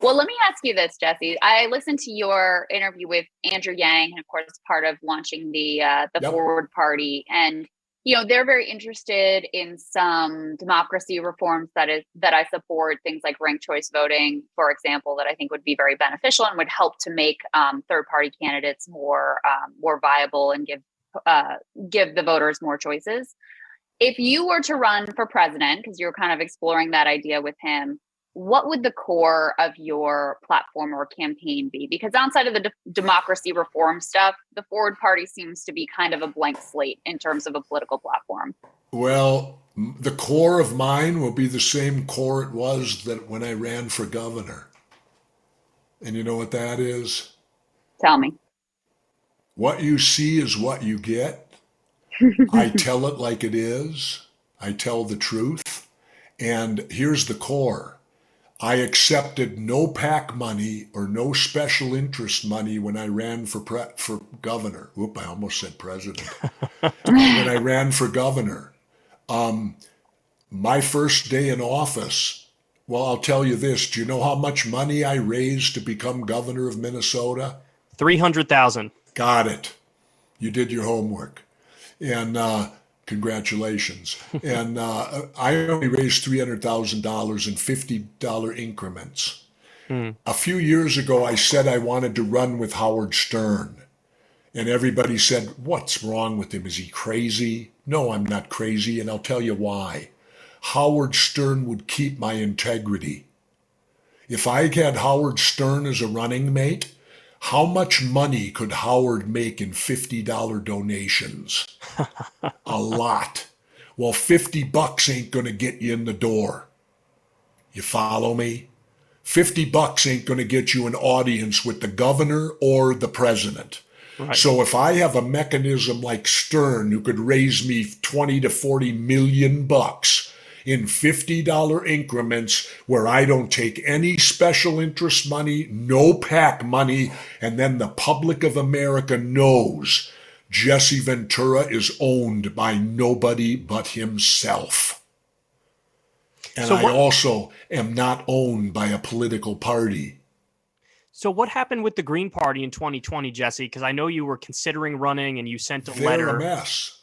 Well, let me ask you this, Jesse. I listened to your interview with Andrew Yang, and of course, part of launching the Yep. Forward Party, and they're very interested in some democracy reforms that I support, things like ranked choice voting, for example, that I think would be very beneficial and would help to make third party candidates more viable and give the voters more choices. If you were to run for president, because you're kind of exploring that idea with him, what would the core of your platform or campaign be? Because outside of the democracy reform stuff, the Forward Party seems to be kind of a blank slate in terms of a political platform. Well, the core of mine will be the same core it was that when I ran for governor. And you know what that is? Tell me. What you see is what you get. I tell it like it is. I tell the truth. And here's the core. I accepted no PAC money or no special interest money when I ran for governor. Whoop, I almost said president. When I ran for governor, my first day in office, well, I'll tell you this. Do you know how much money I raised to become governor of Minnesota? 300,000. Got it. You did your homework. And congratulations. And I only raised $300,000 in $50 increments. A few years ago, I said I wanted to run with Howard Stern. And everybody said, what's wrong with him? Is he crazy? No, I'm not crazy, and I'll tell you why. Howard Stern would keep my integrity. If I had Howard Stern as a running mate, how much money could Howard make in $50 donations? A lot. Well, $50 ain't going to get you in the door. You follow me? $50 ain't going to get you an audience with the governor or the president. Right. So if I have a mechanism like Stern who could raise me 20 to 40 million bucks in $50 increments where I don't take any special interest money, no PAC money, and then the public of America knows Jesse Ventura is owned by nobody but himself. And I also am not owned by a political party. So what happened with the Green Party in 2020, Jesse? Because I know you were considering running and you sent a letter. They're a mess.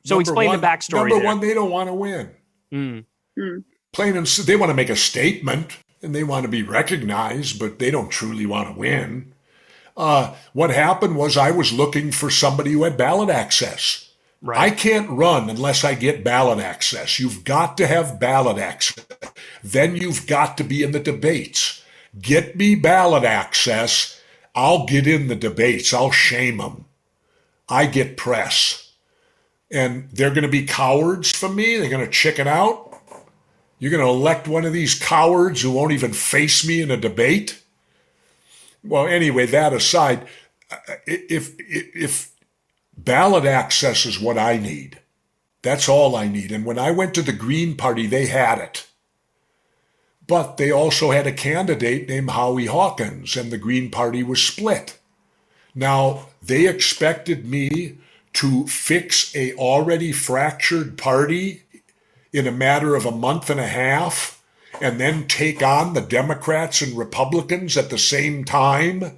So explain the backstory. Number one, they don't want to win. Plain and they want to make a statement and they want to be recognized, but they don't truly want to win. What happened was I was looking for somebody who had ballot access. Right. I can't run unless I get ballot access. You've got to have ballot access. Then you've got to be in the debates. Get me ballot access. I'll get in the debates. I'll shame them. I get press. And they're going to be cowards for me. They're going to chicken out. You're going to elect one of these cowards who won't even face me in a debate? Well, anyway, that aside, if ballot access is what I need, that's all I need. And when I went to the Green Party, they had it. But they also had a candidate named Howie Hawkins, and the Green Party was split. Now, they expected me to fix a already fractured party in a matter of a month and a half, and then take on the Democrats and Republicans at the same time.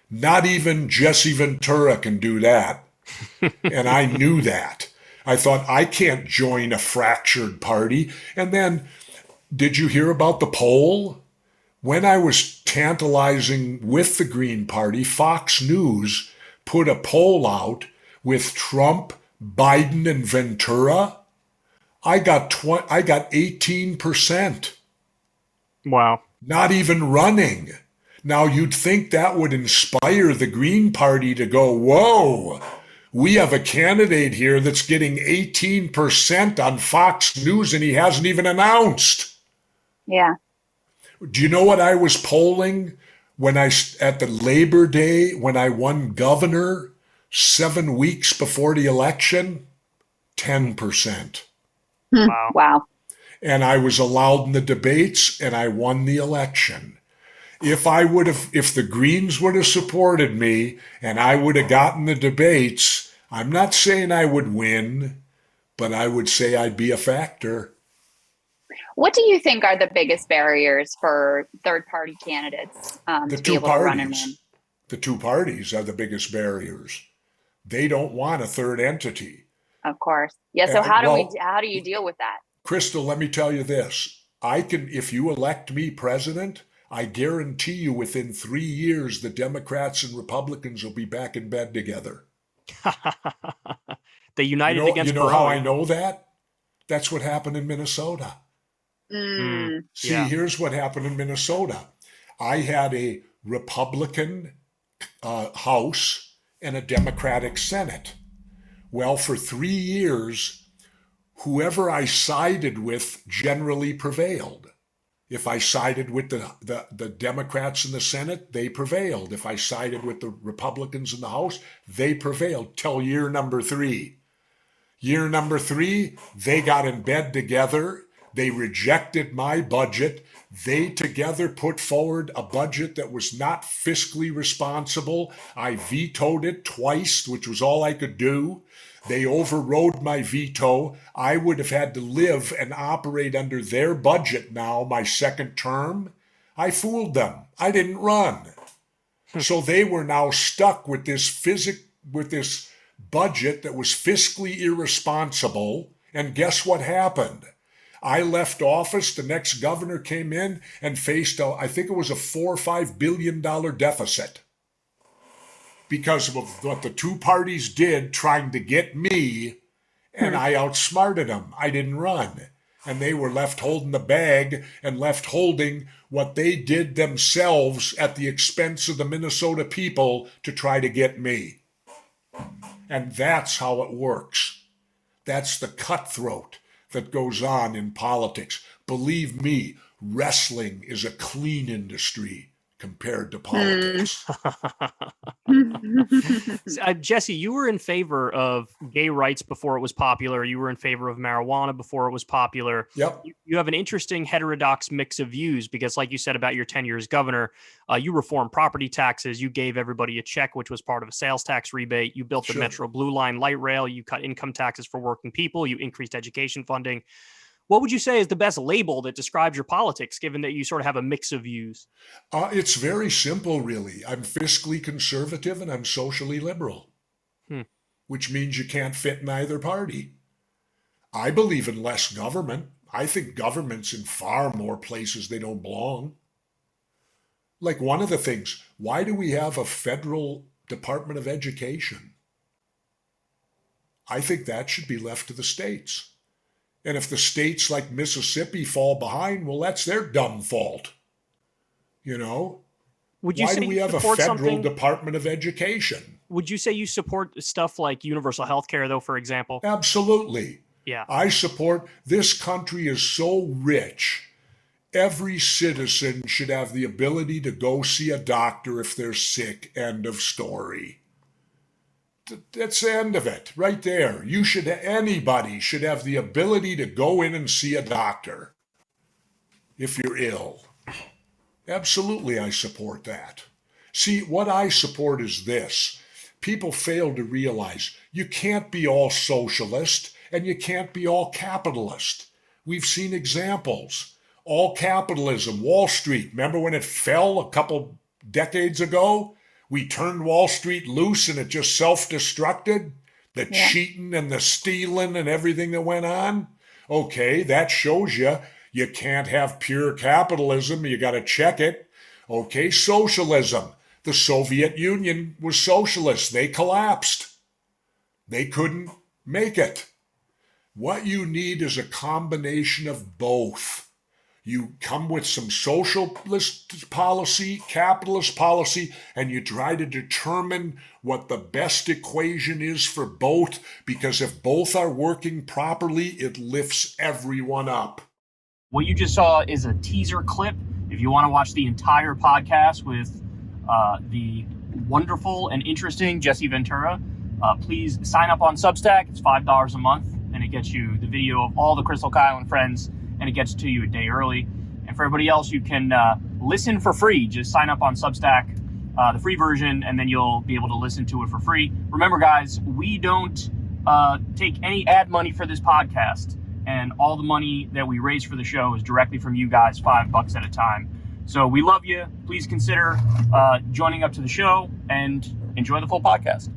Not even Jesse Ventura can do that. And I knew that. I thought, I can't join a fractured party. And then, did you hear about the poll? When I was tantalizing with the Green Party, Fox News put a poll out with Trump, Biden, and Ventura. I got 18%. Wow. Not even running. Now, you'd think that would inspire the Green Party to go, whoa, we have a candidate here that's getting 18% on Fox News and he hasn't even announced. Yeah. Do you know what I was polling at the Labor Day when I won governor 7 weeks before the election? 10%. Wow. Wow. And I was allowed in the debates and I won the election. If the Greens would have supported me and I would have gotten the debates, I'm not saying I would win, but I would say I'd be a factor. What do you think are the biggest barriers for third-party candidates The to be two able to run and win? parties. The two parties are the biggest barriers. They don't want a third entity. Of course. Yeah. So how do you deal with that? Krystal, let me tell you this. If you elect me president, I guarantee you within 3 years, the Democrats and Republicans will be back in bed together. They united against You know how I know that? That's what happened in Minnesota. See, here's what happened in Minnesota. I had a Republican House and a Democratic Senate. Well, for 3 years, whoever I sided with generally prevailed. If I sided with the Democrats in the Senate, they prevailed. If I sided with the Republicans in the House, they prevailed till year number 3. Year number 3, they got in bed together. They rejected my budget. They together put forward a budget that was not fiscally responsible. I vetoed it twice, which was all I could do. They overrode my veto. I would have had to live and operate under their budget now, my second term. I fooled them. I didn't run. So they were now stuck with this budget that was fiscally irresponsible. And guess what happened? I left office. The next governor came in and faced, I think it was a $4 or $5 billion deficit. Because of what the two parties did trying to get me, and I outsmarted them. I didn't run. And they were left holding the bag and left holding what they did themselves at the expense of the Minnesota people to try to get me. And that's how it works. That's the cutthroat that goes on in politics. Believe me, wrestling is a clean industry compared to politics. Jesse, you were in favor of gay rights before it was popular. You were in favor of marijuana before it was popular. Yep. You have an interesting heterodox mix of views because, like you said about your tenure as governor, you reformed property taxes. You gave everybody a check, which was part of a sales tax rebate. You built the Metro Blue Line light rail. You cut income taxes for working people. You increased education funding. What would you say is the best label that describes your politics, given that you sort of have a mix of views? It's very simple, really. I'm fiscally conservative and I'm socially liberal, which means you can't fit in either party. I believe in less government. I think government's in far more places they don't belong. Like one of the things, why do we have a federal Department of Education? I think that should be left to the states. And if the states like Mississippi fall behind, well, that's their dumb fault. You know? Why do we have a federal Department of Education? Would you say you support stuff like universal health care, though, for example? Absolutely. Yeah. I support, this country is so rich. Every citizen should have the ability to go see a doctor if they're sick. End of story. That's the end of it, right there. Anybody should have the ability to go in and see a doctor if you're ill. Absolutely, I support that. See, what I support is this. People fail to realize you can't be all socialist and you can't be all capitalist. We've seen examples. All capitalism, Wall Street, remember when it fell a couple decades ago? We turned Wall Street loose and it just self-destructed. The cheating and the stealing and everything that went on. Okay, that shows you can't have pure capitalism. You got to check it. Okay, socialism. The Soviet Union was socialist. They collapsed. They couldn't make it. What you need is a combination of both. You come with some socialist policy, capitalist policy, and you try to determine what the best equation is for both, because if both are working properly, it lifts everyone up. What you just saw is a teaser clip. If you want to watch the entire podcast with the wonderful and interesting Jesse Ventura, please sign up on Substack. It's $5 a month, and it gets you the video of all the Krystal, Kyle, and friends, and it gets to you a day early. And for everybody else, you can listen for free. Just sign up on Substack, the free version, and then you'll be able to listen to it for free. Remember, guys, we don't take any ad money for this podcast. and all the money that we raise for the show is directly from you guys, $5 at a time. So we love you. Please consider joining up to the show and enjoy the full podcast.